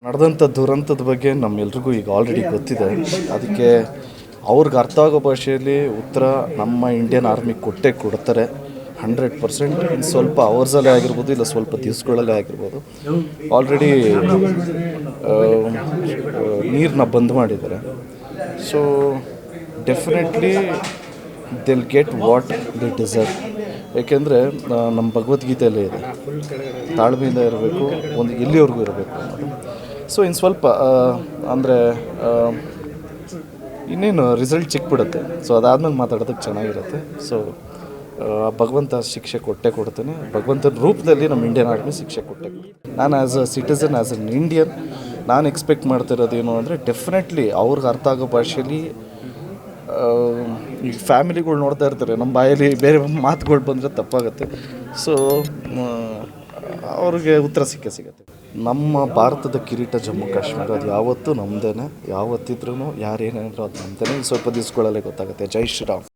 ನಡೆದಂಥ ದುರಂತದ ಬಗ್ಗೆ ನಮ್ಮೆಲ್ರಿಗೂ ಈಗ ಆಲ್ರೆಡಿ ಗೊತ್ತಿದೆ. ಅದಕ್ಕೆ ಅವ್ರಿಗೆ ಅರ್ಥ ಆಗೋ ಭಾಷೆಯಲ್ಲಿ ಉತ್ತರ ನಮ್ಮ ಇಂಡಿಯನ್ ಆರ್ಮಿ ಕೊಡ್ತಾರೆ 100%. ಇನ್ನು ಸ್ವಲ್ಪ ಅವರ್ಸಲ್ಲೇ ಆಗಿರ್ಬೋದು, ಇಲ್ಲ ಸ್ವಲ್ಪ ದಿವಸಗಳಲ್ಲೇ ಆಗಿರ್ಬೋದು. ಆಲ್ರೆಡಿ ನೀರನ್ನ ಬಂದ್ ಮಾಡಿದ್ದಾರೆ. So definitely they'll get what they deserve. ಏಕೆಂದರೆ ನಮ್ಮ ಭಗವದ್ಗೀತೆಯಲ್ಲೇ ಇದೆ, ತಾಳ್ಮೆಯಿಂದ ಇರಬೇಕು, ಒಂದು ಎಲ್ಲಿವರೆಗೂ ಇರಬೇಕು ಅನ್ನೋದು. ಸೊ ಇನ್ನು ಸ್ವಲ್ಪ ಅಂದರೆ ಇನ್ನೇನು ರಿಸಲ್ಟ್ ಸಿಕ್ಬಿಡುತ್ತೆ. ಸೊ ಅದಾದ್ಮೇಲೆ ಮಾತಾಡೋದಕ್ಕೆ ಚೆನ್ನಾಗಿರುತ್ತೆ. ಸೊ ಭಗವಂತ ಶಿಕ್ಷೆ ಕೊಡ್ತಾನೆ. ಭಗವಂತನ ರೂಪದಲ್ಲಿ ನಮ್ಮ ಇಂಡಿಯನ್ ಆರ್ಮಿ ಶಿಕ್ಷೆ ಕೊಟ್ಟೆ. ನಾನು as a citizen, as an Indian, ನಾನು ಎಕ್ಸ್ಪೆಕ್ಟ್ ಮಾಡ್ತಿರೋದೇನು ಅಂದರೆ ಡೆಫಿನೆಟ್ಲಿ ಅವ್ರಿಗೆ ಅರ್ಥ ಆಗೋ ಭಾಷೆಯಲ್ಲಿ. ಈಗ ಫ್ಯಾಮಿಲಿಗಳು ನೋಡ್ತಾ ಇರ್ತಾರೆ, ನಮ್ಮ ಬಾಯಲ್ಲಿ ಬೇರೆ ಮಾತುಗಳು ಬಂದರೆ ತಪ್ಪಾಗುತ್ತೆ. ಸೊ ಅವ್ರಿಗೆ ಉತ್ತರ ಸಿಗುತ್ತೆ. ನಮ್ಮ ಭಾರತದ ಕಿರೀಟ ಜಮ್ಮು ಕಾಶ್ಮೀರ, ಅದು ಯಾವತ್ತೂ ನಮ್ಮದೇ. ಯಾವತ್ತಿದ್ರೂ ಯಾರೇನಾದರೂ ಅದು ನಮ್ಮದೇ. ಸ್ವಲ್ಪ ದಿವಸಗಳಲ್ಲೇ ಗೊತ್ತಾಗುತ್ತೆ. ಜೈ ಶ್ರೀರಾಮ್.